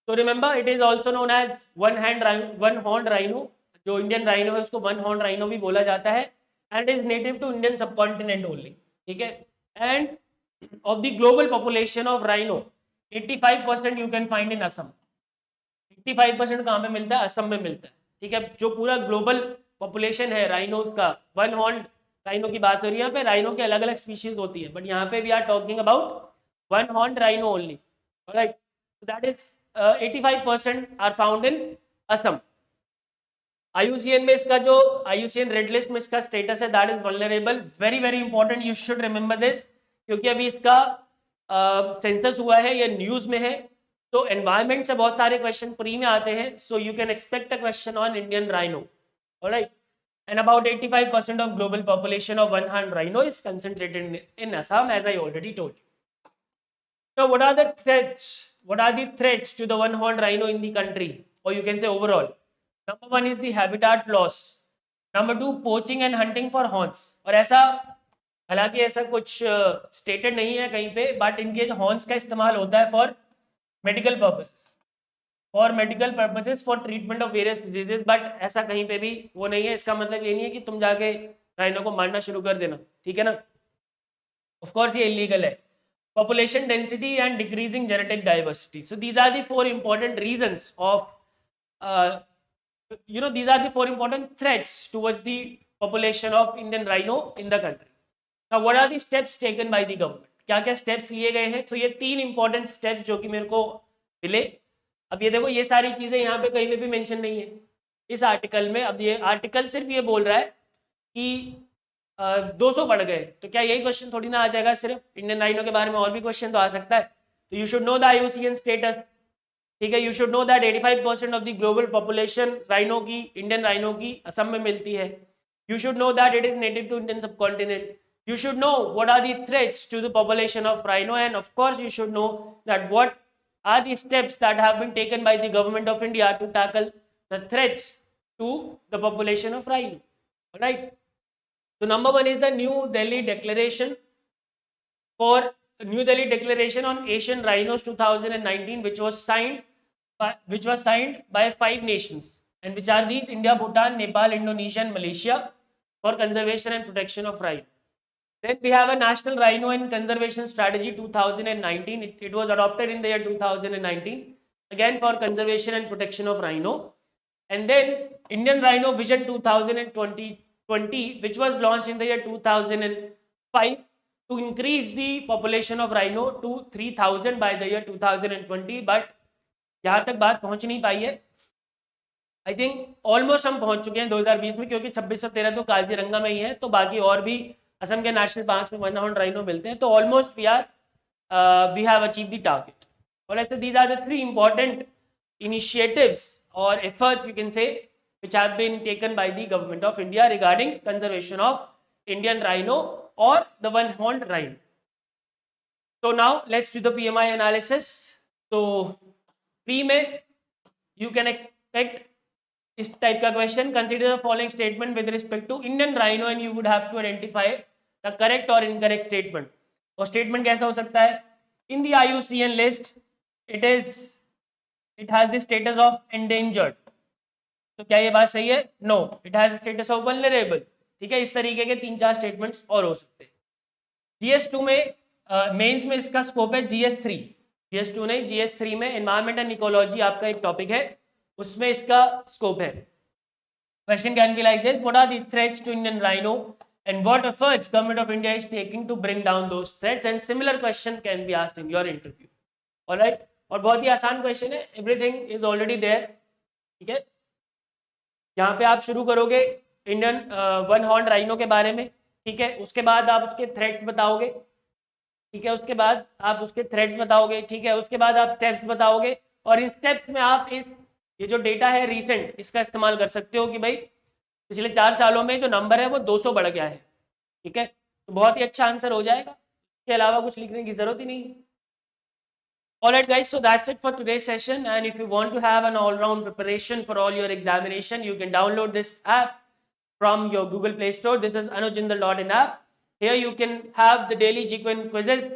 So remember it is also known as one horn rhino. जो इंडियन राइनो है उसको वन हॉर्न राइनो भी बोला जाता है, and is native to Indian subcontinent only. ठीक है, and of the global population of rhino 85% you can find in Assam. 85% कहाँ पे मिलता है? असम में मिलता है. ठीक है, जो पूरा ग्लोबल पॉपुलेशन है राइनोज का, वन हॉर्न राइनो की बात हो रही है. यहाँ पे राइनो के अलग अलग स्पीशीज होती है, बट यहाँ पे we are talking about one horn rhino only. Alright, so that is 85% are found in Assam. IUCN में इसका जो IUCN रेड लिस्ट में इसका स्टेटस है that is vulnerable. Very very important, you should remember this, क्योंकि अभी इसका सेंसस हुआ है, ये न्यूज में है. तो एनवायरमेंट से बहुत सारे क्वेश्चन प्री में आते हैं, सो you can expect a question on Indian rhino. Alright, and about 85% of global population of one-horned rhino is concentrated in Assam, as I already told you. So what are the threats? What are the threats to the one-horned rhino in the country, or you can say overall? Number one is the habitat loss. Number two, poaching and hunting for horns. और ऐसा, हालांकि ऐसा कुछ stated नहीं है कहीं पे, but इनके जो horns का इस्तेमाल होता है for medical purposes. For medical purposes, for treatment of various diseases, but ऐसा कहीं पे भी वो नहीं है. इसका मतलब ये नहीं है कि तुम जाके राइनो को मारना शुरू कर देना. ठीक है ना, ऑफ कोर्स ये इलीगल है. Population density and decreasing genetic diversity. So these are the 4 important reasons of these are the 4 important threats towards the population of Indian rhino in the country. Now what are the steps taken by the government? क्या क्या steps लिए गए हैं? तो ये 3 important steps जो कि मेरे को मिले. अब ये देखो, ये सारी चीजें यहाँ पे कहीं पे भी मेंशन नहीं है इस आर्टिकल में. अब ये आर्टिकल सिर्फ ये बोल रहा है कि 200 बढ़ गए, तो क्या यही क्वेश्चन थोड़ी ना आ जाएगा सिर्फ इंडियन राइनो के बारे में? और भी क्वेश्चन तो आ सकता है. तो you should know the IUCN status. ठीक है, you should know that 85% of the global population rhino की, इंडियन राइनो की असम में मिलती है. You should know that it is native to Indian subcontinent. You should know what are the threats to the population of rhino, and of course you should know that what are the steps that have been taken by the government of India to tackle the threats to the population of rhino. All right. So number one is the New Delhi Declaration on Asian Rhinos 2019, which was signed by 5 nations, and which are these: India, Bhutan, Nepal, Indonesia, and Malaysia, for conservation and protection of rhino. Then we have a National Rhino and Conservation Strategy 2019. It was adopted in the year 2019, again for conservation and protection of rhino. And then Indian Rhino Vision 2020, which was launched in the year 2005 to increase the population of rhino to 3000 by the year 2020. But यहाँ तक बात पहुंच नहीं पाई है. I think almost हम पहुंच चुके हैं 2020 में, क्योंकि 26 और 13 तो काजीरंगा में ही है, तो बाकी और भी असम के नेशनल पार्क में 1 हॉर्न राइनो मिलते हैं. तो almost we have achieve the target. और ऐसे these are the 3 important initiatives or efforts, you can say, which have been taken by the government of India regarding conservation of Indian rhino or the one-horned rhino. So now let's do the PMI analysis. So pre में you can expect इस type का question. Consider the following statement with respect to Indian rhino and you would have to identify the correct और incorrect statement. और statement कैसा हो सकता है? In the IUCN list it has the status of endangered. तो क्या ये बात सही है? No, it has status of vulnerable. ठीक है, इस तरीके के 3-4 स्टेटमेंट्स और हो सकते हैं. GS2 में मेंस में इसका स्कोप है. GS2 नहीं, GS3 में एनवायरमेंट एंड इकोलॉजी आपका एक टॉपिक है, उसमें इसका स्कोप है. Question can be like this: What are the threats to Indian rhino, and what efforts government of India is taking to bring down those threats? And similar question can be asked in your interview. All right. और बहुत ही आसान question है. Everything is already there. ठीक है, यहाँ पे आप शुरू करोगे इंडियन वन हॉर्न राइनो के बारे में. ठीक है, उसके बाद आप उसके थ्रेट्स बताओगे. ठीक है, उसके बाद आप उसके थ्रेट्स बताओगे. ठीक है, उसके बाद आप स्टेप्स बताओगे. और इन स्टेप्स में आप ये जो डेटा है रिसेंट, इसका इस्तेमाल कर सकते हो कि भाई पिछले 4 सालों में जो नंबर है वो 200 बढ़ गया है. ठीक है, तो बहुत ही अच्छा आंसर हो जाएगा. इसके अलावा कुछ लिखने की जरूरत ही नहीं. Alright guys, so that's it for today's session, and if you want to have an all-round preparation for all your examination, you can download this app from your Google Play Store. This is anujindal.in app. Here you can have the daily GQuinn quizzes,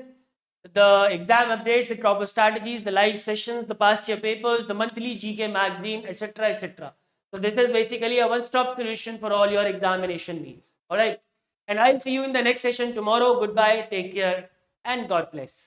the exam updates, the proper strategies, the live sessions, the past year papers, the monthly GK magazine, etc., etc. So this is basically a one-stop solution for all your examination needs. All right, and I'll see you in the next session tomorrow. Goodbye, take care, and God bless.